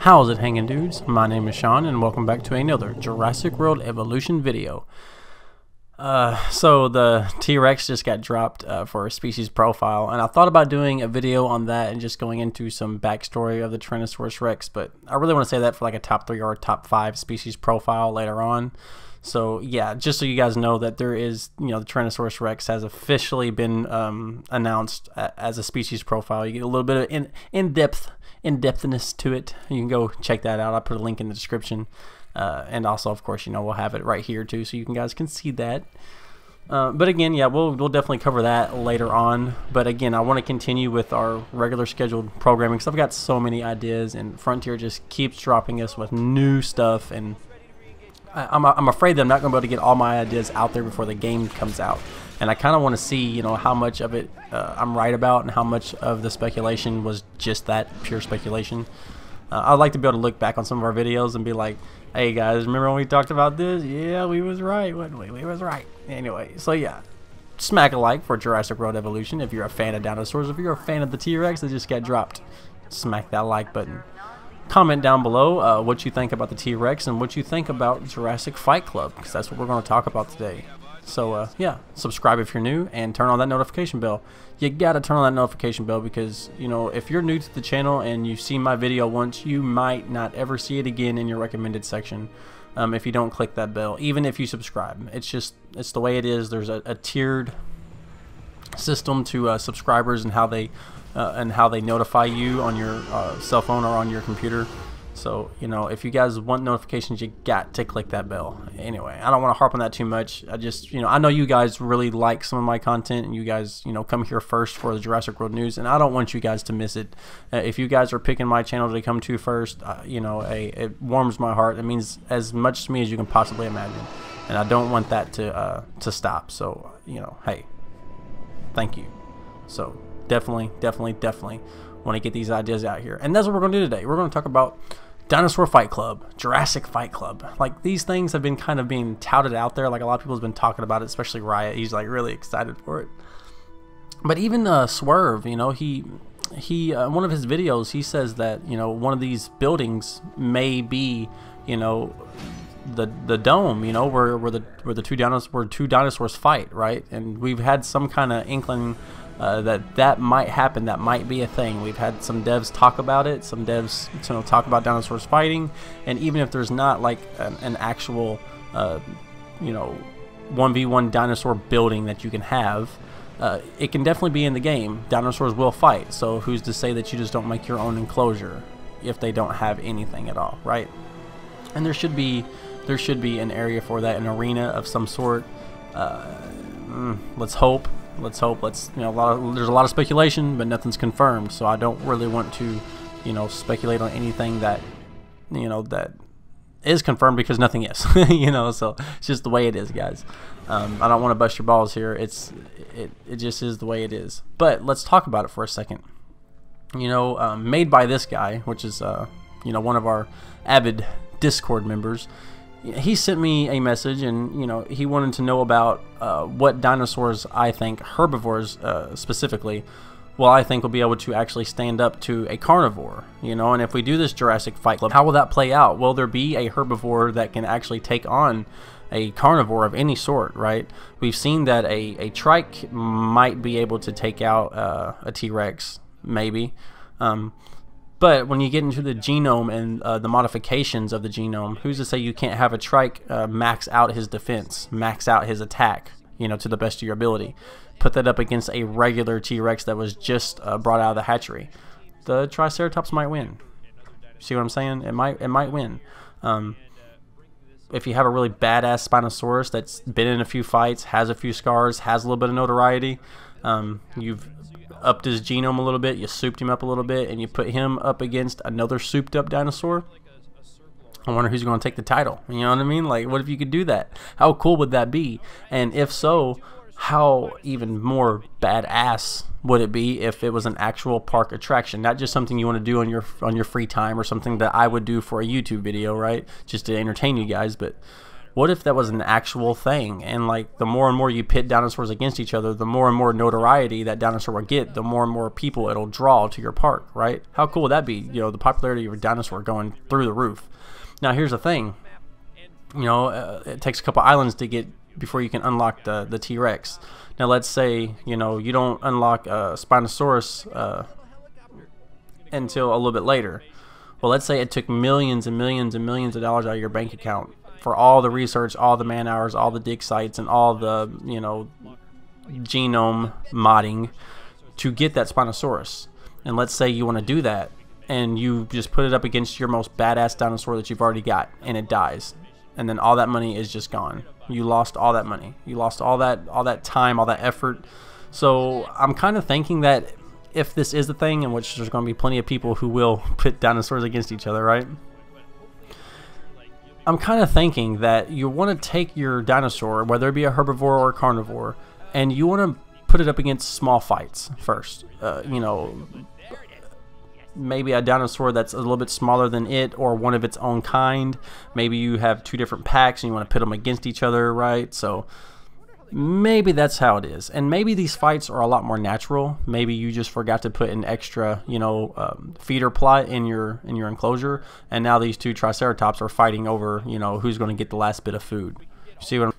How's it hanging, dudes? My name is Sean and welcome back to another Jurassic World Evolution video. So the T-Rex just got dropped for a species profile, and I thought about doing a video on that and just going into some backstory of the Tyrannosaurus Rex, but I really want to say that for like a top 3 or top 5 species profile later on. So yeah, just so you guys know that there is, the Tyrannosaurus Rex has officially been announced as a species profile. You get a little bit of in-depthness to it. You can go check that out. I'll put a link in the description. And also, of course, we'll have it right here too, so you guys can see that. But again, yeah, we'll definitely cover that later on. But again, I want to continue with our regular scheduled programming because I've got so many ideas, and Frontier just keeps dropping us with new stuff, and I'm afraid that I'm not going to be able to get all my ideas out there before the game comes out. And I kind of want to see, how much of it I'm right about and how much of the speculation was just that, pure speculation. I'd like to be able to look back on some of our videos and be like, hey guys, remember when we talked about this? Yeah, we was right, wasn't we? We was right. Anyway, so yeah, smack a like for Jurassic World Evolution if you're a fan of dinosaurs. If you're a fan of the T-Rex that just got dropped, smack that like button. Comment down below what you think about the T-Rex and what you think about Jurassic Fight Club, because that's what we're going to talk about today. So yeah, subscribe if you're new and turn on that notification bell. You gotta turn on that notification bell because if you're new to the channel and you see my video once, you might not ever see it again in your recommended section if you don't click that bell, even if you subscribe. It's the way it is. There's a tiered system to subscribers and how they notify you on your cell phone or on your computer. So, if you guys want notifications, you got to click that bell. Anyway, I don't want to harp on that too much. I just, I know you guys really like some of my content, and you guys, come here first for the Jurassic World news, and I don't want you guys to miss it. If you guys are picking my channel to come to first, it warms my heart. It means as much to me as you can possibly imagine, and I don't want that to stop. So, hey, thank you. So, definitely want to get these ideas out here, and that's what we're going to do today. We're going to talk about Dinosaur Fight Club, Jurassic Fight Club. Like, these things have been kind of being touted out there. Like, a lot of people have been talking about it, especially Riot. He's like really excited for it. But even Swerve, he one of his videos, he says that one of these buildings may be the dome, where the two dinosaurs fight, right? And we've had some kind of inkling that might happen. That might be a thing. We've had some devs talk about it. Some devs talk about dinosaurs fighting, and even if there's not like an actual 1v1 dinosaur building that you can have, it can definitely be in the game. Dinosaurs will fight, so who's to say that you just don't make your own enclosure if they don't have anything at all, right? And there should be an area for that, an arena of some sort. Let's hope. There's a lot of speculation, but nothing's confirmed, so I don't really want to speculate on anything that that is confirmed, because nothing is. So it's just the way it is, guys. I don't want to bust your balls here. It just is the way it is. But let's talk about it for a second. Made by this guy, which is one of our avid Discord members. He sent me a message, and he wanted to know about what dinosaurs I think, herbivores specifically, I think will be able to actually stand up to a carnivore. And if we do this Jurassic Fight Club, how will that play out? Will there be a herbivore that can actually take on a carnivore of any sort, right? We've seen that a trike might be able to take out a T-Rex, maybe. But when you get into the genome and the modifications of the genome, who's to say you can't have a trike max out his defense, max out his attack, to the best of your ability? Put that up against a regular T-Rex that was just brought out of the hatchery. The Triceratops might win. See what I'm saying? It might win. If you have a really badass Spinosaurus that's been in a few fights, has a few scars, has a little bit of notoriety, you've upped his genome a little bit, you souped him up a little bit, and you put him up against another souped up dinosaur, I wonder who's going to take the title. You know what I mean? Like, what if you could do that? How cool would that be? And if so, how even more badass would it be if it was an actual park attraction, not just something you want to do on your free time, or something that I would do for a YouTube video, right? Just to entertain you guys. But What if that was an actual thing, and like the more and more you pit dinosaurs against each other, the more and more notoriety that dinosaur will get, the more and more people it'll draw to your park, right? How cool would that be? You know, the popularity of a dinosaur going through the roof. Now here's the thing, you know, it takes a couple islands to get before you can unlock the T-Rex. Now let's say, you know, you don't unlock Spinosaurus until a little bit later. Well, let's say it took millions and millions and millions of dollars out of your bank account for all the research, all the man hours, all the dig sites, and all the, you know, genome modding to get that Spinosaurus. And let's say you want to do that, and you just put it up against your most badass dinosaur that you've already got, and it dies, and then all that money is just gone. You lost all that money. You lost all that time, all that effort. So I'm kind of thinking that if this is the thing, in which there's going to be plenty of people who will pit dinosaurs against each other, right? I'm kind of thinking that you want to take your dinosaur, whether it be a herbivore or a carnivore, and you want to put it up against small fights first. You know, maybe a dinosaur that's a little bit smaller than it, or one of its own kind. Maybe you have two different packs and you want to pit them against each other, right? So maybe that's how it is. And maybe these fights are a lot more natural. Maybe you just forgot to put an extra, you know, feeder plot in your enclosure, and now these two triceratops are fighting over, you know, who's going to get the last bit of food. See what I'm...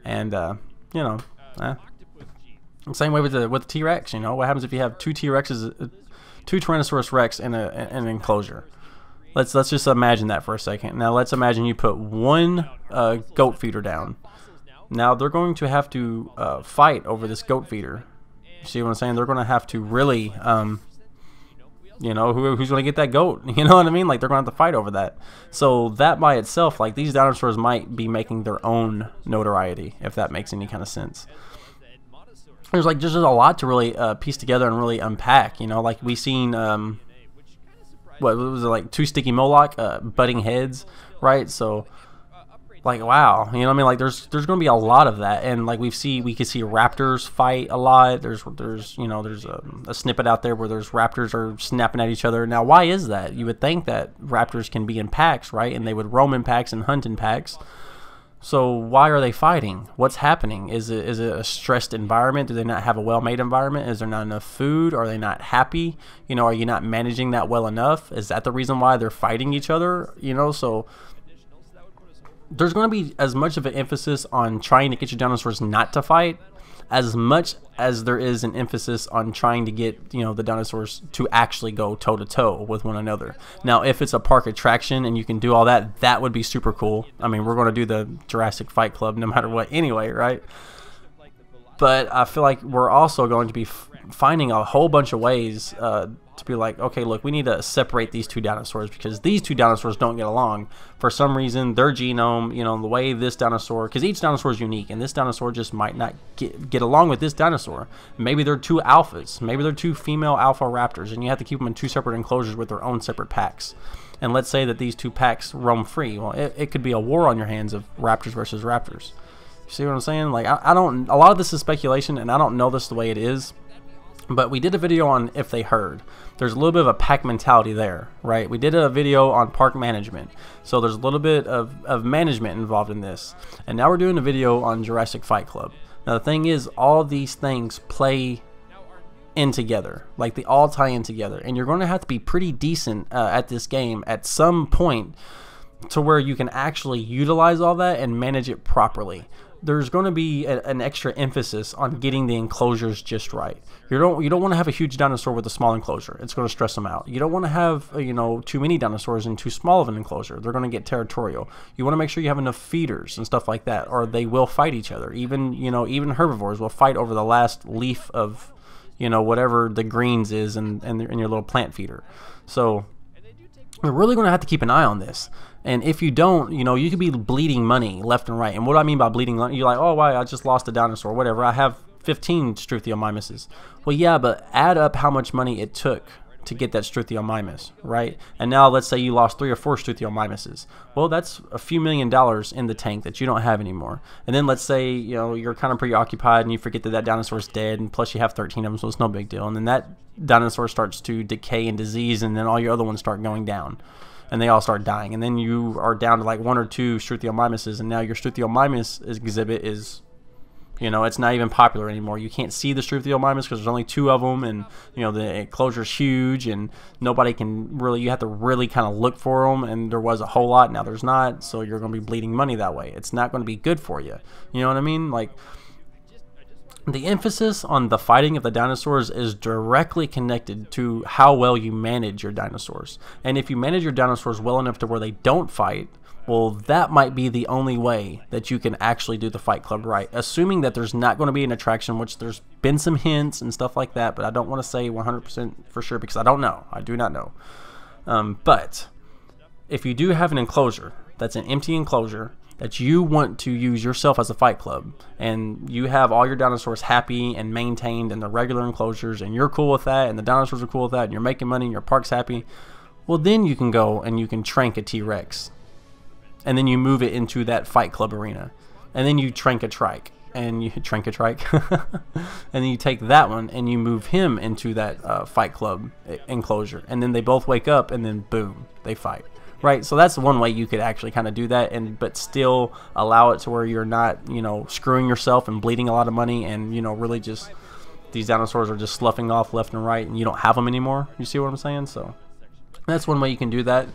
And you know, same way with the T-Rex. You know, what happens if you have two T-Rexes, two Tyrannosaurus Rex in an enclosure? Let's just imagine that for a second. Now let's imagine you put one goat feeder down. Now they're going to have to fight over this goat feeder. You see what I'm saying? They're going to have to really, you know, who's going to get that goat? You know what I mean? Like, they're going to have to fight over that. So that by itself, like, these dinosaurs might be making their own notoriety, if that makes any kind of sense. There's just a lot to really piece together and really unpack. You know, like we seen, what was it, like two sticky Moloch butting heads, right? So, like, wow, you know what I mean? Like, there's going to be a lot of that, and like we could see raptors fight a lot. There's you know, there's a snippet out there where there's raptors are snapping at each other. Now, why is that? You would think that raptors can be in packs, right? And they would roam in packs and hunt in packs. So why are they fighting? What's happening? Is it a stressed environment? Do they not have a well-made environment? Is there not enough food? Are they not happy? You know, are you not managing that well enough? Is that the reason why they're fighting each other? You know, so there's going to be as much of an emphasis on trying to get your dinosaurs not to fight as much as there is an emphasis on trying to get, you know, the dinosaurs to actually go toe-to-toe with one another. Now, if it's a park attraction and you can do all that, that would be super cool. I mean, we're going to do the Jurassic Fight Club no matter what anyway, right? But I feel like we're also going to be finding a whole bunch of ways to be like, okay, look, we need to separate these two dinosaurs because these two dinosaurs don't get along. For some reason, their genome, you know, the way this dinosaur, because each dinosaur is unique, and this dinosaur just might not get along with this dinosaur. Maybe they're two alphas. Maybe they're two female alpha raptors, and you have to keep them in two separate enclosures with their own separate packs. And let's say that these two packs roam free. Well, it could be a war on your hands of raptors versus raptors. You see what I'm saying? Like, I don't, a lot of this is speculation, and I don't know this the way it is. But we did a video on if they herd. There's a little bit of a pack mentality there, right? We did a video on park management. So there's a little bit of management involved in this. And now we're doing a video on Jurassic Fight Club. Now the thing is, all these things play in together. Like, they all tie in together. And you're going to have to be pretty decent at this game at some point to where you can actually utilize all that and manage it properly. There's going to be an extra emphasis on getting the enclosures just right. You don't want to have a huge dinosaur with a small enclosure. It's going to stress them out. You don't want to have, you know, too many dinosaurs in too small of an enclosure. They're going to get territorial. You want to make sure you have enough feeders and stuff like that, or they will fight each other. Even, you know, even herbivores will fight over the last leaf of, you know, whatever the greens is in your little plant feeder. So we're really going to have to keep an eye on this. And if you don't, you know, you could be bleeding money left and right. And what I mean by bleeding money, you're like, oh, why, I just lost a dinosaur, whatever. I have 15 Struthiomimuses. Well, yeah, but add up how much money it took to get that Struthiomimus, right? And now let's say you lost 3 or 4 Struthiomimuses. Well, that's a few $1 million in the tank that you don't have anymore. And then let's say, you know, you're kind of preoccupied and you forget that that dinosaur's dead, and plus you have 13 of them, so it's no big deal. And then that dinosaur starts to decay and disease, and then all your other ones start going down. and they all start dying, and then you are down to like 1 or 2 Struthiomimuses, and now your Struthiomimus exhibit is, you know, it's not even popular anymore. You can't see the Struthiomimus because there's only 2 of them, and you know the enclosure's huge, and nobody can really. You have to really kind of look for them, and there was a whole lot. Now there's not, so you're going to be bleeding money that way. It's not going to be good for you. You know what I mean? Like, the emphasis on the fighting of the dinosaurs is directly connected to how well you manage your dinosaurs. And if you manage your dinosaurs well enough to where they don't fight, well, that might be the only way that you can actually do the Fight Club right. Assuming that there's not going to be an attraction, which there's been some hints and stuff like that, but I don't want to say 100% for sure because I don't know. I do not know. But if you do have an enclosure that's an empty enclosure that you want to use yourself as a fight club, and you have all your dinosaurs happy and maintained in the regular enclosures, and you're cool with that, and the dinosaurs are cool with that, and you're making money and your park's happy, well, then you can go and you can trank a T-Rex, and then you move it into that fight club arena, and then you trank a trike, and you trank a trike, and then you take that one and you move him into that fight club enclosure, and then they both wake up, and then boom, they fight. Right, so that's one way you could actually kind of do that, and but still allow it to where you're not, you know, screwing yourself and bleeding a lot of money, and you know, really just these dinosaurs are just sloughing off left and right, and you don't have them anymore. You see what I'm saying? So that's one way you can do that.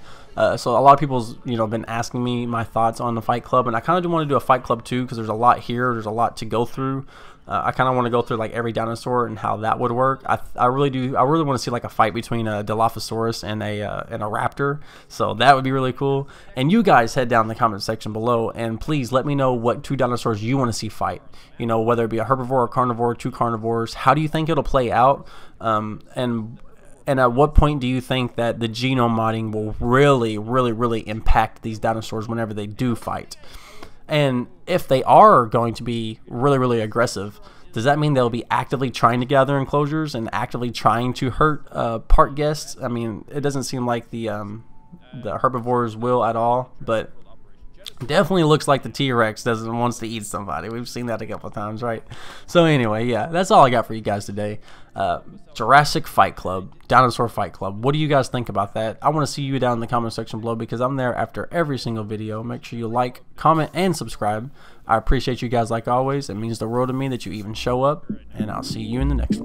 So a lot of people's, you know, been asking me my thoughts on the Fight Club, and I kind of do want to do a Fight Club too because there's a lot here. There's a lot to go through. I kind of want to go through like every dinosaur and how that would work. I really do. I really want to see like a fight between a Dilophosaurus and a raptor. So that would be really cool. And you guys head down in the comment section below and please let me know what 2 dinosaurs you want to see fight. You know, whether it be a herbivore or carnivore, 2 carnivores. How do you think it'll play out? And at what point do you think that the genome modding will really impact these dinosaurs whenever they do fight? And if they are going to be really aggressive, does that mean they'll be actively trying to gather enclosures and actively trying to hurt park guests? I mean, it doesn't seem like the herbivores will at all, but definitely looks like the T-Rex wants to eat somebody. We've seen that a couple of times, right? So anyway, yeah, that's all I got for you guys today. Jurassic Fight Club, Dinosaur Fight Club. What do you guys think about that? I want to see you down in the comment section below because I'm there after every single video. Make sure you like, comment, and subscribe. I appreciate you guys like always. It means the world to me that you even show up, and I'll see you in the next one.